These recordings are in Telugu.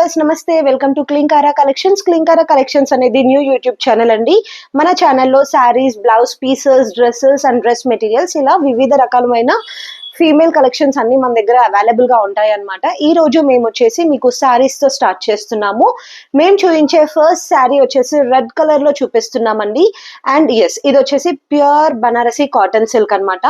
వ్యూవర్స్ నమస్తే, welcome to Klin Kaara collections. Klin Kaara collections అనేది న్యూ యూట్యూబ్ ఛానల్ అండి. మన ఛానల్లో saris, blouse pieces, dresses and dress materials ఇలా వివిధ రకాలమైన ఫీమేల్ కలెక్షన్స్ అన్ని మన దగ్గర అవైలబుల్ గా ఉంటాయి అన్నమాట. ఈ రోజు మేము వచ్చేసి మీకు శారీస్ తో స్టార్ట్ చేస్తున్నాము. మేము చూపించే ఫస్ట్ శారీ వచ్చేసి రెడ్ కలర్ లో చూపిస్తున్నామండి. అండ్ ఎస్, ఇది వచ్చేసి ప్యూర్ బనారసి కాటన్ సిల్క్ అన్నమాట.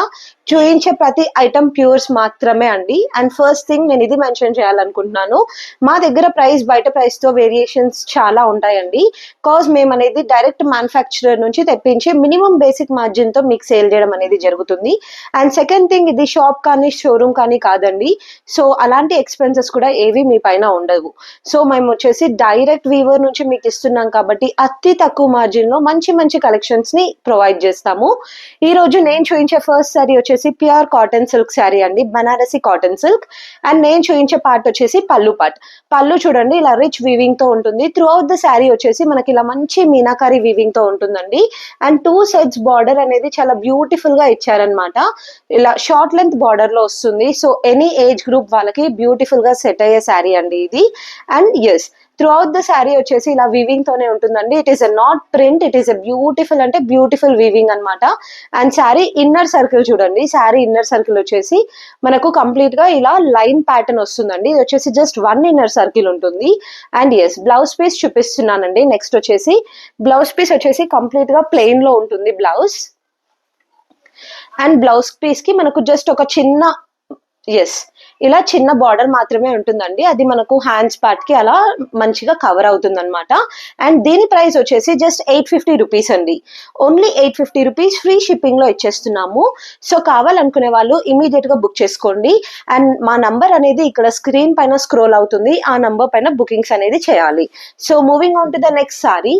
చూపించే ప్రతి ఐటమ్ ప్యూర్స్ మాత్రమే అండి. అండ్ ఫస్ట్ థింగ్ నేను ఇది మెన్షన్ చేయాలనుకుంటున్నాను, మా దగ్గర ప్రైస్ బయట ప్రైస్ తో వేరియేషన్స్ చాలా ఉంటాయండి. కాజ్ మేము అనేది డైరెక్ట్ మ్యానుఫ్యాక్చరర్ నుంచి తెప్పించి మినిమం బేసిక్ మార్జిన్ తో మీకు సేల్ చేయడం అనేది జరుగుతుంది. అండ్ సెకండ్ థింగ్, ఇది షాప్ కానీ షోరూమ్ కానీ కాదండి. సో అలాంటి ఎక్స్పెన్సెస్ కూడా ఏవి మీ పైన ఉండవు. సో మేము వచ్చేసి డైరెక్ట్ వీవర్ నుంచి మీకు ఇస్తున్నాం కాబట్టి అతి తక్కువ మార్జిన్ లో మంచి మంచి కలెక్షన్స్ ని ప్రొవైడ్ చేస్తాము. ఈ రోజు నేను చూపించే ఫస్ట్ శారీ వచ్చేసి ప్యూర్ కాటన్ సిల్క్ శారీ అండి, బనారసి కాటన్ సిల్క్. అండ్ నేను చూపించే పార్ట్ వచ్చేసి పళ్ళు పార్ట్. పళ్ళు చూడండి ఇలా రిచ్ వీవింగ్ తో ఉంటుంది. త్రూ అవుట్ ద శారీ వచ్చేసి మనకి ఇలా మంచి మీనాకారి వీవింగ్ తో ఉంటుందండి. అండ్ టూ సైడ్స్ బార్డర్ అనేది చాలా బ్యూటిఫుల్ గా ఇచ్చారనమాట. ఇలా షార్ట్ లెంత్ బార్డర్ లో వస్తుంది. సో ఎనీ ఏజ్ గ్రూప్ వాళ్ళకి బ్యూటిఫుల్ గా సెట్ అయ్యే శారీ అండి ఇది. And yes, through out the sari వచ్చేసి ఇలా వీవింగ్ తోనే ఉంటుందండి. It is a not print, it is a beautiful అంటే బ్యూటిఫుల్ వీవింగ్ అనమాట. అండ్ శారీ ఇన్నర్ సర్కిల్ చూడండి, శారీ ఇన్నర్ సర్కిల్ వచ్చేసి మనకు కంప్లీట్ గా ఇలా లైన్ ప్యాటర్న్ వస్తుందండి. ఇది వచ్చేసి జస్ట్ వన్ ఇన్నర్ సర్కిల్ ఉంటుంది. అండ్ ఎస్, బ్లౌజ్ పీస్ చూపిస్తున్నానండి. నెక్స్ట్ వచ్చేసి బ్లౌజ్ పీస్ వచ్చేసి కంప్లీట్ గా ప్లెయిన్ లో ఉంటుంది బ్లౌజ్. అండ్ బ్లౌజ్ పీస్ కి మనకు జస్ట్ ఒక చిన్న ఎస్ ఇలా చిన్న బార్డర్ మాత్రమే ఉంటుందండి. అది మనకు హ్యాండ్స్ పార్ట్ కి అలా మంచిగా కవర్ అవుతుంది అనమాట. అండ్ దీని ప్రైస్ వచ్చేసి జస్ట్ 850 రూపీస్ అండి. ఓన్లీ 850 రూపీస్ ఫ్రీ షిప్పింగ్ లో ఇచ్చేస్తున్నాము. సో కావాలనుకునే వాళ్ళు ఇమీడియట్ గా బుక్ చేసుకోండి. అండ్ మా నంబర్ అనేది ఇక్కడ స్క్రీన్ పైన స్క్రోల్ అవుతుంది, ఆ నంబర్ పైన బుకింగ్స్ అనేది చేయాలి. So moving on to the next sorry.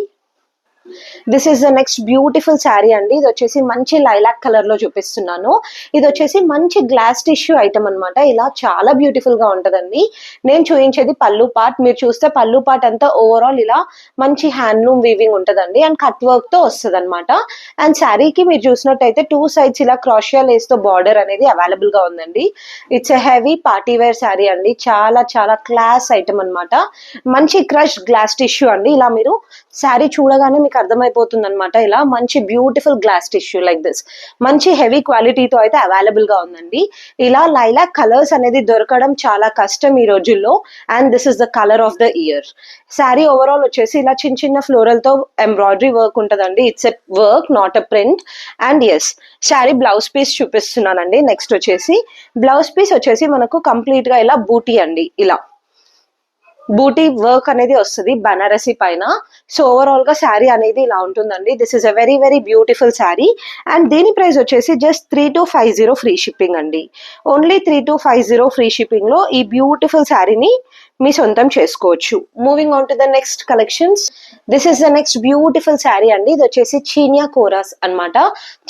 This is the next beautiful sari అండి. ఇది వచ్చేసి మంచి లైలాక్ కలర్ లో చూపిస్తున్నాను. ఇది వచ్చేసి మంచి గ్లాస్ టిష్యూ ఐటమ్ అనమాట. ఇలా చాలా బ్యూటిఫుల్ గా ఉంటదండి. నేను చూపించేది పళ్ళు పార్ట్. మీరు చూస్తే పళ్ళు పార్ట్ అంతా ఓవరాల్ ఇలా మంచి హ్యాండ్లూమ్ వీవింగ్ ఉంటదండి. అండ్ కట్ వర్క్ తో వస్తుంది అనమాట. అండ్ శారీకి మీరు చూసినట్టయితే టూ సైడ్స్ ఇలా క్రాషియా లేస్ తో బార్డర్ అనేది అవైలబుల్ గా ఉందండి. It's a heavy party wear sari అండి. చాలా చాలా క్లాస్ ఐటమ్ అనమాట. మంచి క్రష్ గ్లాస్ టిష్యూ అండి. ఇలా మీరు శారీ చూడగానే మీకు అర్థమైపోతుంది అనమాట. ఇలా మంచి beautiful glass tissue like this మంచి హెవీ క్వాలిటీతో అయితే అవైలబుల్ గా ఉందండి. ఇలా లైలాక్ కలర్స్ అనేది దొరకడం చాలా కష్టం ఈ రోజుల్లో. And this is the colour of the year. Sari overall వచ్చేసి ఇలా చిన్న చిన్న ఫ్లోరల్ తో ఎంబ్రాయిడరీ వర్క్ ఉంటదండి. It's a work, not a print. And yes, sari blouse piece చూపిస్తున్నానండి. నెక్స్ట్ వచ్చేసి బ్లౌజ్ పీస్ వచ్చేసి మనకు కంప్లీట్ గా ఇలా బూటీ అండి, ఇలా బూటీ వర్క్ అనేది వస్తుంది బనారసి పైన. సో ఓవరాల్ గా శారీ అనేది ఇలా ఉంటుందండి. This is a very very beautiful sari. And దీని ప్రైస్ వచ్చేసి జస్ట్ 3250 ఫ్రీ షిప్పింగ్ అండి. ఓన్లీ 3250 ఫ్రీ షిప్పింగ్ లో ఈ బ్యూటిఫుల్ శారీని మీ సొంతం చేసుకోవచ్చు. Moving on to the next collections. This is the next beautiful sari అండి. ఇది వచ్చేసి చీనియా కోరాస్ అన్నమాట.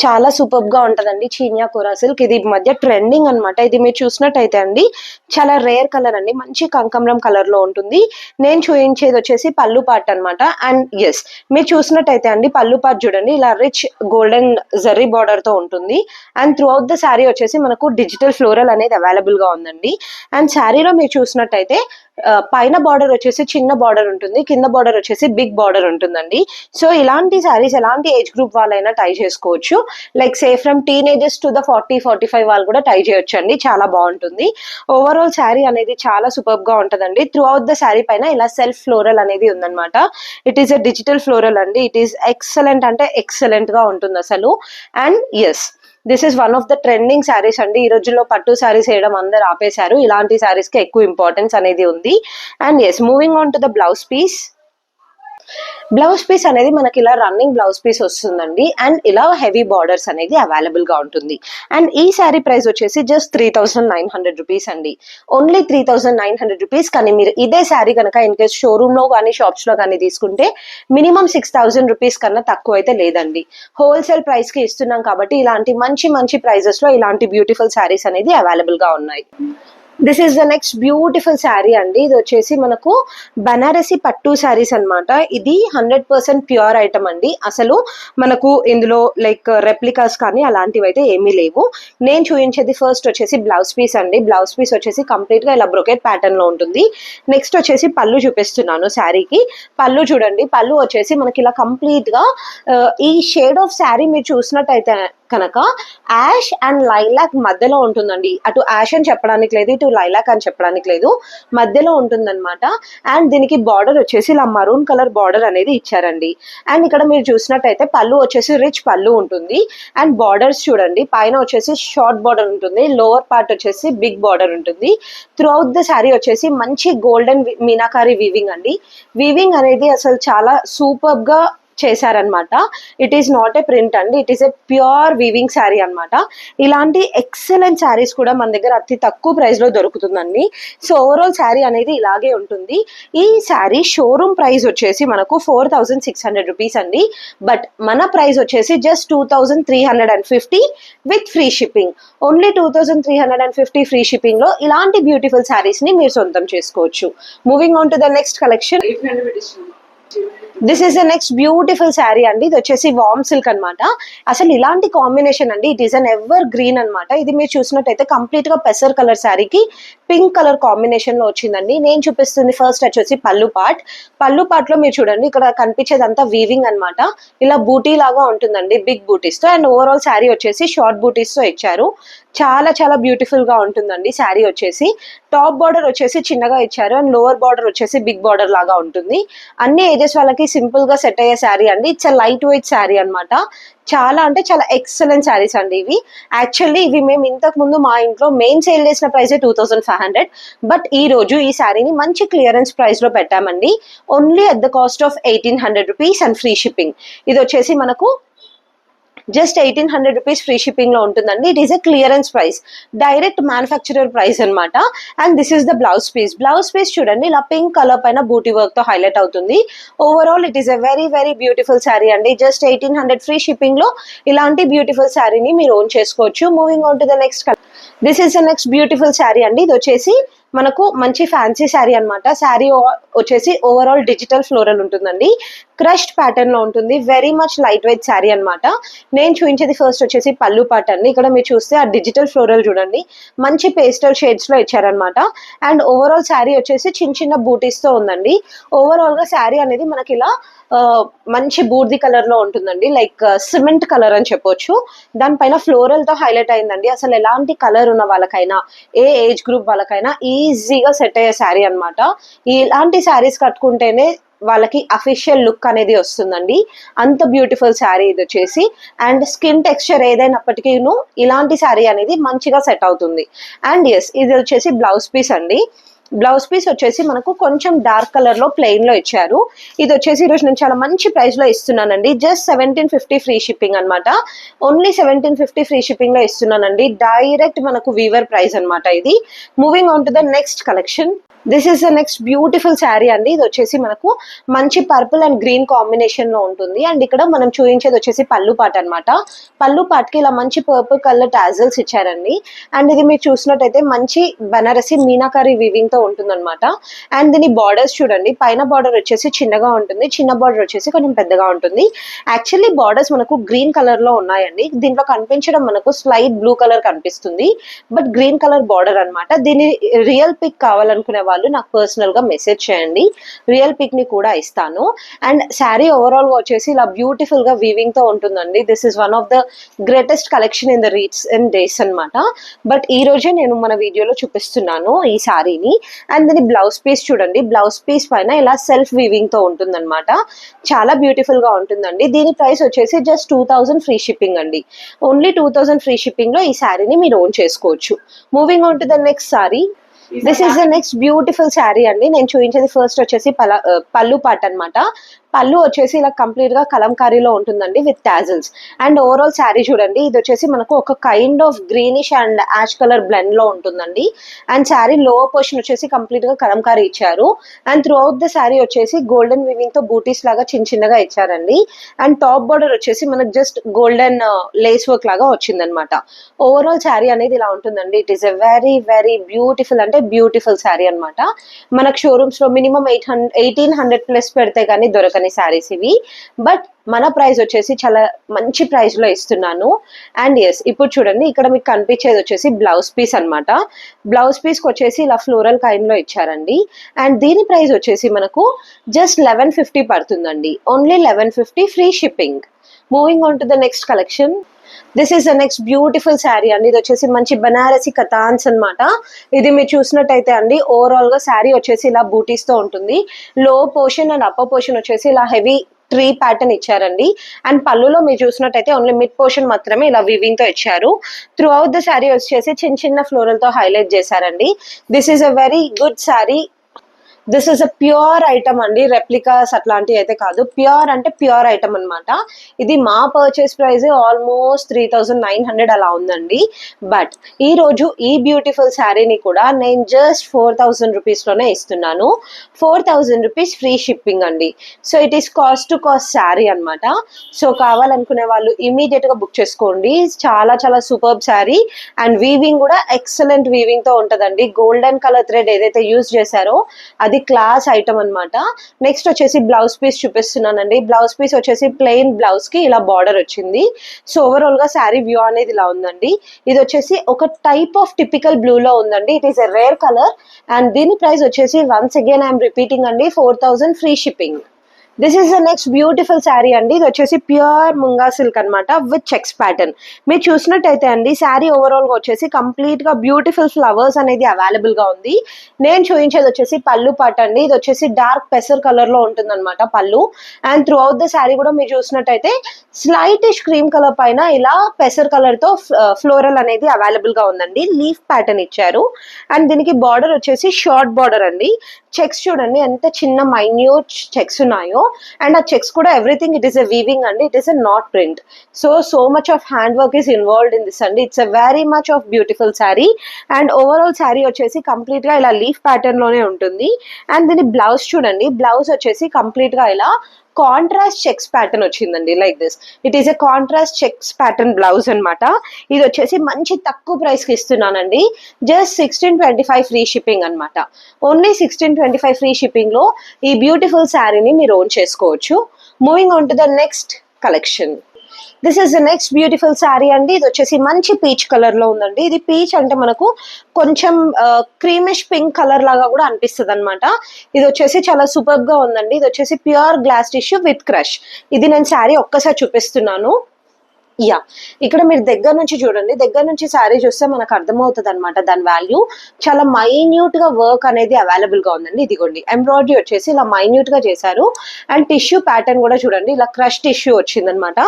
చాలా సూపర్ గా ఉంటదండి చీనియా కోరా సిల్క్. ఇది మధ్య ట్రెండింగ్ అనమాట. ఇది మీరు చూసినట్టయితే అండి చాలా రేర్ కలర్ అండి, మంచి కంకమరం కలర్ లో ఉంటుంది. నేను చూపించేది వచ్చేసి పళ్ళు పార్ట్ అనమాట. అండ్ ఎస్, మీరు చూసినట్టయితే అండి పళ్ళు పార్ట్ చూడండి ఇలా రిచ్ గోల్డెన్ జరీ బార్డర్ తో ఉంటుంది. And through out the sari వచ్చేసి మనకు డిజిటల్ ఫ్లోరల్ అనేది అవైలబుల్ గా ఉందండి. అండ్ శారీలో మీరు చూసినట్టయితే పైన బార్డర్ వచ్చేసి చిన్న బార్డర్ ఉంటుంది, కింద బార్డర్ వచ్చేసి బిగ్ బార్డర్ ఉంటుందండి. సో ఇలాంటి శారీస్ ఎలాంటి ఏజ్ గ్రూప్ వాళ్ళైనా ట్రై చేసుకోవచ్చు. Like say from teenagers to the 40-45 వాళ్ళు కూడా ట్రై చేయొచ్చు అండి. చాలా బాగుంటుంది. ఓవరాల్ శారీ అనేది చాలా సూపర్ గా ఉంటదండి. త్రూ అవుట్ ద శారీ పైన ఇలా సెల్ఫ్ ఫ్లోరల్ అనేది ఉందన్నమాట. It is a digital floral అండి. ఇట్ ఈస్ ఎక్సలెంట్ అంటే ఎక్సలెంట్ గా ఉంటుంది అసలు. And yes, this is one of the trending saris అండి. ఈ రోజుల్లో పట్టు శారీస్ వేయడం అందరు ఆపేశారు. ఇలాంటి శారీస్ కి ఎక్కువ ఇంపార్టెన్స్ అనేది ఉంది. And yes, moving on to the blouse piece. Blouse piece అనేది మనకి ఇలా రన్నింగ్ బ్లౌజ్ పీస్ వస్తుందండి. అండ్ ఇలా హెవీ బార్డర్స్ అనేది అవైలబుల్ గా ఉంటుంది. అండ్ ఈ శారీ ప్రైస్ వచ్చేసి జస్ట్ 3900 రూపీస్ అండి. Only 3900 rupees. కానీ మీరు ఇదే శారీ కనుక ఇన్ కేస్ షోరూమ్ లో కానీ షాప్స్ లో కానీ తీసుకుంటే మినిమం 6000 రూపీస్ కన్నా తక్కువ అయితే లేదండి. హోల్సేల్ ప్రైస్ కి ఇస్తున్నాం కాబట్టి ఇలాంటి మంచి మంచి ప్రైజెస్ లో ఇలాంటి బ్యూటిఫుల్ శారీస్ అనేది అవైలబుల్ గా ఉన్నాయి. This is the next beautiful sari అండి. ఇది వచ్చేసి మనకు బనారసి పట్టు శారీస్ అన్నమాట. ఇది 100% ప్యూర్ ఐటమ్ అండి. అసలు మనకు ఇందులో లైక్ రెప్లికాస్ కానీ అలాంటివి అయితే ఏమీ లేవు. నేను చూపించేది ఫస్ట్ వచ్చేసి బ్లౌజ్ పీస్ అండి. బ్లౌజ్ పీస్ వచ్చేసి కంప్లీట్ గా ఇలా బ్రొకెట్ ప్యాటర్న్ లో ఉంటుంది. నెక్స్ట్ వచ్చేసి పళ్ళు చూపిస్తున్నాను శారీకి. పళ్ళు చూడండి, పళ్ళు వచ్చేసి మనకి ఇలా కంప్లీట్ గా ఈ షేడ్ ఆఫ్ శారీ మీరు చూసినట్టయితే కనుక యాష్ అండ్ లైలాక్ మధ్యలో ఉంటుందండి. అటు యాష్ అని చెప్పడానికి లేదు, ఇటు లైలాక్ అని చెప్పడానికి లేదు, మధ్యలో ఉంటుందన్నమాట. అండ్ దీనికి బార్డర్ వచ్చేసి ఇలా మరూన్ కలర్ బార్డర్ అనేది ఇచ్చారండి. అండ్ ఇక్కడ మీరు చూసినట్టయితే పళ్ళు వచ్చేసి రిచ్ పళ్ళు ఉంటుంది. అండ్ బార్డర్స్ చూడండి, పైన వచ్చేసి షార్ట్ బార్డర్ ఉంటుంది, లోవర్ పార్ట్ వచ్చేసి బిగ్ బార్డర్ ఉంటుంది. త్రూ అవుట్ ద శారీ వచ్చేసి మంచి గోల్డెన్ మీనాకారి వీవింగ్ అండి. వీవింగ్ అనేది అసలు చాలా సూపర్ గా చేశారనమాట. It is not a print అండి, it is a pure weaving sari అనమాట. ఇలాంటి ఎక్సలెంట్ శారీస్ కూడా మన దగ్గర అతి తక్కువ ప్రైస్ లో దొరుకుతుందండి. సో ఓవరాల్ శారీ అనేది ఇలాగే ఉంటుంది. ఈ శారీ షోరూమ్ ప్రైస్ వచ్చేసి మనకు 4600 రూపీస్ అండి. బట్ మన ప్రైస్ వచ్చేసి just 2350 with free shipping. Only 2350 free shipping లో ఇలాంటి బ్యూటిఫుల్ శారీస్ ని మీరు సొంతం చేసుకోవచ్చు. Moving on to the next collection. This is the next beautiful sari అండి. ఇది వచ్చేసి వామ్ సిల్క్ అనమాట. అసలు ఇలాంటి కాంబినేషన్ అండి, it is an ever green అనమాట. ఇది మీరు చూసినట్టయితే కంప్లీట్ గా పెసర్ కలర్ శారీకి పింక్ కలర్ కాంబినేషన్ లో వచ్చిందండి. నేను చూపిస్తుంది ఫస్ట్ వచ్చేసి పళ్ళు పార్ట్. పళ్ళు పార్ట్ లో మీరు చూడండి, ఇక్కడ కనిపించేదంతా వీవింగ్ అనమాట. ఇలా బూటీ లాగా ఉంటుందండి, బిగ్ బూటీస్ తో. అండ్ ఓవరాల్ శారీ వచ్చేసి షార్ట్ బూటీస్ తో ఇచ్చారు. చాలా చాలా బ్యూటిఫుల్ గా ఉంటుందండి శారీ వచ్చేసి. టాప్ బార్డర్ వచ్చేసి చిన్నగా ఇచ్చారు అండ్ లోవర్ బార్డర్ వచ్చేసి బిగ్ బార్డర్ లాగా ఉంటుంది. అన్ని ఏజెస్ వాళ్ళకి సింపుల్ గా సెట్ అయ్యే శారీ అండి. ఇట్స్ లైట్ వెయిట్ శారీ అనమాట. చాలా అంటే చాలా ఎక్సలెంట్ శారీస్ అండి ఇవి. యాక్చువల్లీ ఇవి మేము ఇంతకు ముందు మా ఇంట్లో మెయిన్ సేల్ చేసిన ప్రైస్ 2500. బట్ ఈ రోజు ఈ శారీని మంచి క్లియరెన్స్ ప్రైస్ లో పెట్టామండి. Only at the cost of 1800 rupees and free shipping. ఇది వచ్చేసి మనకు జస్ట్ 1800 రూపీస్ ఫ్రీ షిప్పింగ్ లో ఉంటుందండి. It is a clearance price, direct manufacturer price అనమాట. And this is the blouse piece. Blouse piece చూడండి, ఇలా పింక్ కలర్ పైన బూటీ వర్క్ తో హైలైట్ అవుతుంది. Overall it is a very very beautiful sari అండి. జస్ట్ 1800 ఫ్రీ షిప్పింగ్ లో ఇలాంటి బ్యూటిఫుల్ శారీని మీరు ఓన్ చేసుకోవచ్చు. Moving on to the next. This is the next beautiful sari అండి. ఇది వచ్చేసి మనకు మంచి ఫ్యాన్సీ శారీ అనమాట. శారీ వచ్చేసి ఓవరాల్ డిజిటల్ ఫ్లోరల్ ఉంటుందండి. క్రష్డ్ ప్యాటర్న్ లో ఉంటుంది. Very much light weight sari అనమాట. నేను చూపించేది ఫస్ట్ వచ్చేసి పళ్ళు పార్ట్ అండి. ఇక్కడ మీరు చూస్తే ఆ డిజిటల్ ఫ్లోరల్ చూడండి, మంచి పేస్టల్ షేడ్స్ లో ఇచ్చారనమాట. అండ్ ఓవరాల్ శారీ వచ్చేసి చిన్న చిన్న బూటీస్ తో ఉందండి. ఓవరాల్ గా శారీ అనేది మనకి ఇలా మంచి బూర్ది కలర్ లో ఉంటుందండి, లైక్ సిమెంట్ కలర్ అని చెప్పొచ్చు. దానిపైన ఫ్లోరల్ తో హైలైట్ అయిందండి. అసలు ఎలాంటి కలర్ ఉన్న వాళ్ళకైనా, ఏ ఏజ్ గ్రూప్ వాళ్ళకైనా ఈజీగా సెట్ అయ్యే శారీ అనమాట. ఇలాంటి శారీస్ కట్టుకుంటేనే వాళ్ళకి అఫీషియల్ లుక్ అనేది వస్తుందండి. అంత బ్యూటిఫుల్ శారీ ఇది వచ్చేసి. అండ్ స్కిన్ టెక్స్చర్ ఏదైనప్పటికీ ఇలాంటి శారీ అనేది మంచిగా సెట్ అవుతుంది. అండ్ ఎస్, ఇది వచ్చేసి బ్లౌజ్ పీస్ అండి. బ్లౌజ్ పీస్ వచ్చేసి మనకు కొంచెం డార్క్ కలర్ లో ప్లెయిన్ లో ఇచ్చారు. ఇది వచ్చేసి ఈరోజు నేను చాలా మంచి ప్రైస్ లో ఇస్తున్నానండి. జస్ట్ 1750 ఫ్రీ షిప్పింగ్ అనమాట. ఓన్లీ 1750 ఫ్రీ షిప్పింగ్ లో ఇస్తున్నానండి. డైరెక్ట్ మనకు వీవర్ ప్రైస్ అనమాట ఇది. Moving on to the next collection. This is the next beautiful sari అండి. ఇది వచ్చేసి మనకు మంచి పర్పుల్ అండ్ గ్రీన్ కాంబినేషన్ లో ఉంటుంది. అండ్ ఇక్కడ మనం చూపించేది వచ్చేసి పళ్ళు పాట్ అనమాట. పళ్ళు పాట్ కి ఇలా మంచి పర్పుల్ కలర్ టాజల్స్ ఇచ్చారండి. అండ్ ఇది మీరు చూసినట్టయితే మంచి బనారసి మీనాకారి వీవింగ్ తో ఉంటుందన్నమాట. అండ్ దీని బార్డర్స్ చూడండి, పైన బార్డర్ వచ్చేసి చిన్నగా ఉంటుంది, చిన్న బార్డర్ వచ్చేసి కొంచెం పెద్దగా ఉంటుంది. యాక్చువల్లీ బార్డర్స్ మనకు గ్రీన్ కలర్ లో ఉన్నాయండి. దీంట్లో కనిపించడం మనకు స్లైట్ బ్లూ కలర్ కనిపిస్తుంది, బట్ గ్రీన్ కలర్ బార్డర్ అనమాట. దీని రియల్ పిక్ కావాలనుకునే వాళ్ళు నాకు పర్సనల్ గా మెసేజ్ చేయండి, రియల్ పిక్ ని కూడా ఇస్తాను. అండ్ శారీ ఓవరాల్ గా వచ్చేసి ఇలా బ్యూటిఫుల్ గా వీవింగ్ తో ఉంటుందండి. This is one of the greatest collection in the recent days అనమాట. బట్ ఈ రోజే నేను మన వీడియోలో చూపిస్తున్నాను ఈ శారీని. అండ్ దీని బ్లౌజ్ పీస్ చూడండి, బ్లౌజ్ పీస్ పైన ఇలా సెల్ఫ్ వీవింగ్ తో ఉంటుందన్నమాట. చాలా బ్యూటిఫుల్ గా ఉంటుందండి. దీని ప్రైస్ వచ్చేసి జస్ట్ 2000 ఫ్రీ షిప్పింగ్ అండి. ఓన్లీ 2000 ఫ్రీ షిప్పింగ్ లో ఈ శారీని మీరు ఓన్ చేసుకోవచ్చు. Moving on to the next sari. This is the next beautiful sari అండి. నేను చూపించేది ఫస్ట్ వచ్చేసి పళ్ళు పాట్ అనమాట. పళ్ళు వచ్చేసి ఇలా కంప్లీట్ గా కలంకారీలో ఉంటుందండి with tassels. And overall sari చూడండి, ఇది వచ్చేసి మనకు ఒక kind of greenish and ash colour blend లో ఉంటుందండి. అండ్ శారీ లోవర్ పోర్షన్ వచ్చేసి కంప్లీట్ గా కలంకారీ ఇచ్చారు. And through out the sari వచ్చేసి గోల్డెన్ వివింగ్ తో బూటీస్ లాగా చిన్న చిన్నగా ఇచ్చారండి. అండ్ టాప్ బార్డర్ వచ్చేసి మనకు జస్ట్ గోల్డెన్ లేస్ వర్క్ లాగా వచ్చిందనమాట. ఓవరాల్ శారీ అనేది ఇలా ఉంటుందండి. It is a very very beautiful, అంటే బ్యూటిఫుల్ శారీ అనమాట. మనకు షోరూమ్స్ లో మినిమం 1800 ప్లస్ పెడితే కానీ దొరకని శారీస్ ఇవి. బట్ మన ప్రైస్ వచ్చేసి చాలా మంచి ప్రైస్ లో ఇస్తున్నాను. అండ్ ఎస్, ఇప్పుడు చూడండి, ఇక్కడ మీకు కనిపించేది వచ్చేసి బ్లౌజ్ పీస్ అనమాట. బ్లౌజ్ పీస్ కి వచ్చేసి ఇలా ఫ్లోరల్ కైండ్ లో ఇచ్చారండి. అండ్ దీని ప్రైస్ వచ్చేసి మనకు జస్ట్ 1150 పడుతుందండి. Only 1150, free shipping. Moving on to the next collection. This is the next beautiful sari అండి. ఇది వచ్చేసి మంచి బనారసి కతాన్స్ అనమాట. ఇది మీరు చూసినట్టయితే అండి, ఓవరాల్ గా శారీ వచ్చేసి ఇలా బూటీస్ తో ఉంటుంది. లో పోర్షన్ అండ్ అప్పర్ పోర్షన్ వచ్చేసి ఇలా హెవీ ట్రీ ప్యాటర్న్ ఇచ్చారండి. అండ్ పళ్ళులో మీరు చూసినట్టయితే ఓన్లీ మిడ్ పోర్షన్ మాత్రమే ఇలా వివింగ్ తో ఇచ్చారు. త్రూ అవుట్ ద శారీ వచ్చేసి చిన్న చిన్న ఫ్లోరల్ తో హైలైట్ చేశారండి. This is a very good sari. This is a pure item అండి, రెప్లికాస్ అట్లాంటివి అయితే కాదు. ప్యూర్ అంటే ప్యూర్ ఐటమ్ అనమాట. ఇది మా పర్చేస్ ప్రైస్ ఆల్మోస్ట్ 3900 అలా ఉందండి. బట్ ఈ రోజు ఈ బ్యూటిఫుల్ శారీని కూడా నేను జస్ట్ 4000 రూపీస్ లోనే ఇస్తున్నాను. 4000 రూపీస్ ఫ్రీ షిప్పింగ్ అండి. So it is cost to cost sari అనమాట. సో కావాలనుకునే వాళ్ళు ఇమీడియట్ గా బుక్ చేసుకోండి. చాలా చాలా సూపర్బ్ శారీ. అండ్ వీవింగ్ కూడా ఎక్సలెంట్ వీవింగ్ తో ఉంటదండి. గోల్డెన్ కలర్ థ్రెడ్ ఏదైతే యూజ్ చేశారో అది క్లాస్ ఐటమ్ అనమాట. నెక్స్ట్ వచ్చేసి బ్లౌజ్ పీస్ చూపిస్తున్నానండి. బ్లౌజ్ పీస్ వచ్చేసి ప్లెయిన్ బ్లౌజ్ కి ఇలా బార్డర్ వచ్చింది. సో ఓవరాల్ గా శారీ వ్యూ అనేది ఇలా ఉందండి. ఇది వచ్చేసి ఒక టైప్ ఆఫ్ టిపికల్ బ్లూ లో ఉందండి. It is a rare colour. And దీని ప్రైస్ వచ్చేసి వన్స్ అగైన్ ఐఎమ్ రిపీటింగ్ అండి, 4000 free shipping. This is the next beautiful sari అండి. ఇది వచ్చేసి ప్యూర్ ముంగా సిల్క్ అనమాట విత్ చెక్స్ ప్యాటర్న్. మీరు చూసినట్టయితే అండి, శారీ ఓవరాల్ గా వచ్చేసి కంప్లీట్ గా బ్యూటిఫుల్ ఫ్లవర్స్ అనేది అవైలబుల్ గా ఉంది. నేను చూపించేది వచ్చేసి పళ్ళు పాట అండి. ఇది వచ్చేసి డార్క్ పెసర్ కలర్ లో ఉంటుంది అనమాట పళ్ళు. And through out the sari కూడా మీరు చూసినట్టయితే స్లైటిష్ క్రీమ్ కలర్ పైన ఇలా పెసర్ కలర్ తో ఫ్లోరల్ అనేది అవైలబుల్ గా ఉందండి. లీఫ్ ప్యాటర్న్ ఇచ్చారు. అండ్ దీనికి బార్డర్ వచ్చేసి షార్ట్ బార్డర్ అండి. చెక్స్ చూడండి ఎంత చిన్న మైన్యూట్ చెక్స్ ఉన్నాయో. అండ్ ఆ చెక్స్ కూడా everything it is a weaving అండి. It is a not print. So much of hand work is involved in this అండి. It's a very much of beautiful sari. And overall sari వచ్చేసి కంప్లీట్ గా ఇలా లీఫ్ ప్యాటర్న్ లోనే ఉంటుంది. అండ్ దీని బ్లౌజ్ చూడండి, బ్లౌజ్ వచ్చేసి కంప్లీట్ గా ఇలా కాంట్రాస్ట్ చెక్స్ ప్యాటర్న్ వచ్చిందండి. Like this, it is a contrast checks pattern blouse అనమాట. ఇది వచ్చేసి మంచి తక్కువ ప్రైస్ కి ఇస్తున్నానండి. జస్ట్ 1625 ఫ్రీ షిప్పింగ్ అనమాట. ఓన్లీ 1625 ఫ్రీ షిప్పింగ్ లో ఈ బ్యూటిఫుల్ శారీని మీరు ఓన్ చేసుకోవచ్చు. Moving on to the next collection. This is the next beautiful sari అండి. ఇది వచ్చేసి మంచి పీచ్ కలర్ లో ఉందండి. ఇది పీచ్ అంటే మనకు కొంచెం క్రీమిష్ పింక్ కలర్ లాగా కూడా అనిపిస్తుంది అనమాట. ఇది వచ్చేసి చాలా సూపర్ గా ఉందండి. ఇది వచ్చేసి pure glass tissue with crush. ఇది నేను శారీ ఒక్కసారి చూపిస్తున్నాను. యా, ఇక్కడ మీరు దగ్గర నుంచి చూడండి. దగ్గర నుంచి శారీ చూస్తే మనకు అర్థమవుతుంది అనమాట దాని వాల్యూ. చాలా మైన్యూట్ గా వర్క్ అనేది అవైలబుల్ గా ఉందండి. ఇదిగోండి, ఎంబ్రాయిడరీ వచ్చేసి ఇలా మైన్యూట్ గా చేశారు. అండ్ టిష్యూ ప్యాటర్న్ కూడా చూడండి, ఇలా క్రష్ టిష్యూ వచ్చిందనమాట.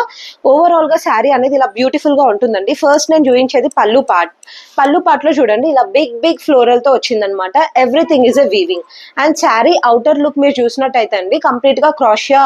ఓవరాల్ గా శారీ అనేది ఇలా బ్యూటిఫుల్ గా ఉంటుందండి. ఫస్ట్ నేను చూపించేది పళ్ళు పార్ట్. పళ్ళు పార్ట్ లో చూడండి ఇలా బిగ్ బిగ్ ఫ్లోరల్ తో వచ్చిందనమాట. Everything is a weaving. And sari outer look మీరు చూసినట్టయితే అండి, కంప్లీట్ గా క్రాషియా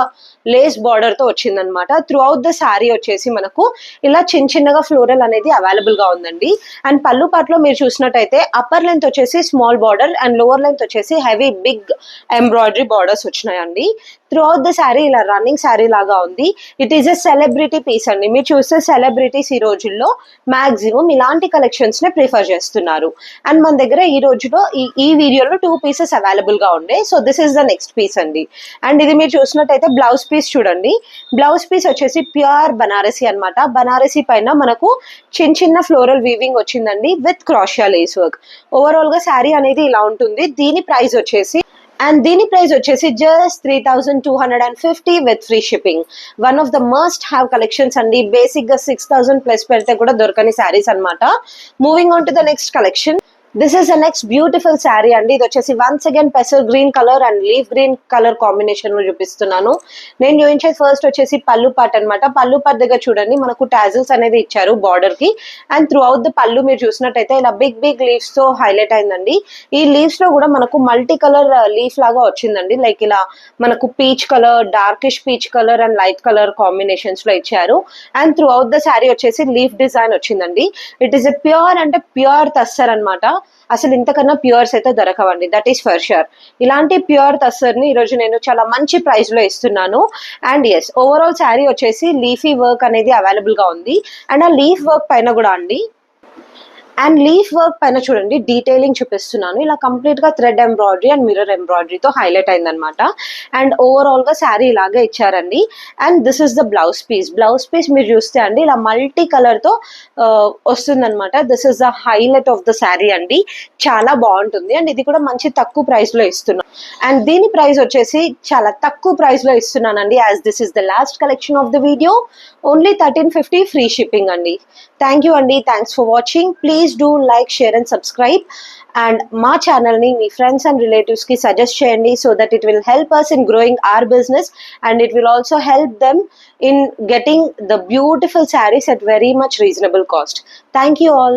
లేస్ బార్డర్ తో వచ్చిందనమాట. త్రూ అవుట్ ద శారీ వచ్చేసి మనకు ఇలా చిన్న చిన్నగా ఫ్లోరల్ అనేది అవైలబుల్ గా ఉందండి. అండ్ పళ్ళు పార్ట్ లో మీరు చూసినట్టయితే అప్పర్ లెంత్ వచ్చేసి small border and lower length వచ్చేసి హెవీ బిగ్ ఎంబ్రాయిడరీ బార్డర్స్ వచ్చినాయండి. త్రూ అవుట్ ద శారీ ఇలా రన్నింగ్ శారీ లాగా ఉంది. It is a celebrity piece అండి. మీరు చూస్తే సెలబ్రిటీస్ ఈ రోజుల్లో మాక్సిమం ఇలాంటి కలెక్షన్స్ నే ప్రిఫర్ చేస్తున్నారు. అండ్ మన దగ్గర ఈ రోజులో ఈ వీడియోలో 2 పీసెస్ అవైలబుల్ గా ఉండే. So this is the next piece అండి. అండ్ ఇది మీరు చూసినట్టయితే బ్లౌజ్ పీస్ చూడండి. బ్లౌజ్ పీస్ వచ్చేసి ప్యూర్ బనారసి అనమాట. బనారసి పైన మనకు చిన్న చిన్న ఫ్లోరల్ వీవింగ్ వచ్చిందండి with crochet lace work. Overall గా శారీ అనేది ఇలా ఉంటుంది. దీని ప్రైస్ వచ్చేసి just 3250 with free shipping. One of the must have collections అండి. బేసిక్ గా 6000 ప్లస్ పెడితే కూడా దొరకని శారీస్ అనమాట. Moving on to the next collection. This is the next beautiful sari అండి. ఇది వచ్చేసి వన్స్ అగైన్ పెసల్ green colour and leaf green colour combination లో చూపిస్తున్నాను. నేను చూపించేది ఫస్ట్ వచ్చేసి పళ్ళు పాట్ అనమాట. పళ్ళు పాట్ దగ్గర చూడండి మనకు టాజిల్స్ అనేది ఇచ్చారు బార్డర్ కి, అండ్ త్రూ అవుట్ ద పళ్ళు మీరు చూసినట్టయితే ఇలా బిగ్ బిగ్ లీవ్స్ తో హైలైట్ అయిందండి. ఈ లీవ్స్ లో కూడా మనకు మల్టీ కలర్ లీఫ్ లాగా వచ్చిందండి. లైక్ ఇలా మనకు peach colour, darkish peach colour and light colour combinations లో ఇచ్చారు. And through out the sari వచ్చేసి లీఫ్ డిజైన్ వచ్చిందండి. ఇట్ ఈస్ ఎ ప్యూర్ అంటే ప్యూర్ తస్సర్ అనమాట. అసలు ఇంతకన్నా ప్యూర్స్ అయితే దొరకవండి, దట్ ఈస్ ఫర్ ష్యూర్. ఇలాంటి ప్యూర్ తస్సర్ని ఈరోజు నేను చాలా మంచి ప్రైస్ లో ఇస్తున్నాను. అండ్ ఎస్, ఓవరాల్ శారీ వచ్చేసి లీఫీ వర్క్ అనేది అవైలబుల్ గా ఉంది. అండ్ ఆ లీఫ్ వర్క్ పైన కూడా అండి, అండ్ లీఫ్ వర్క్ పైన చూడండి డీటెయిలింగ్ చూపిస్తున్నాను. ఇలా కంప్లీట్ గా థ్రెడ్ ఎంబ్రాయిడరీ అండ్ మిర్రర్ ఎంబ్రాయిడరీతో హైలైట్ అయిందనమాట. అండ్ ఓవరాల్ గా శారీ ఇలాగే ఇచ్చారండి. And this is the blouse piece. Blouse piece మీరు చూస్తే అండి ఇలా మల్టీ కలర్ తో వస్తుందన్నమాట. This is the highlight of the sari అండి. చాలా బాగుంటుంది. అండ్ ఇది కూడా మంచి తక్కువ ప్రైస్ లో ఇస్తున్నాను. అండ్ దీని ప్రైస్ వచ్చేసి చాలా తక్కువ ప్రైస్ లో ఇస్తున్నానండి. As this is the last collection of the video, only 1350 free shipping అండి. థ్యాంక్ యూ అండి. Thanks for watching. Please do like, share and subscribe. And మా ఛానల్ని మీ ఫ్రెండ్స్ అండ్ రిలేటివ్స్కి సజెస్ట్ చేయండి, so that it will help us in growing our business, and it will also help them in getting the beautiful sarees at very much reasonable cost. Thank you all.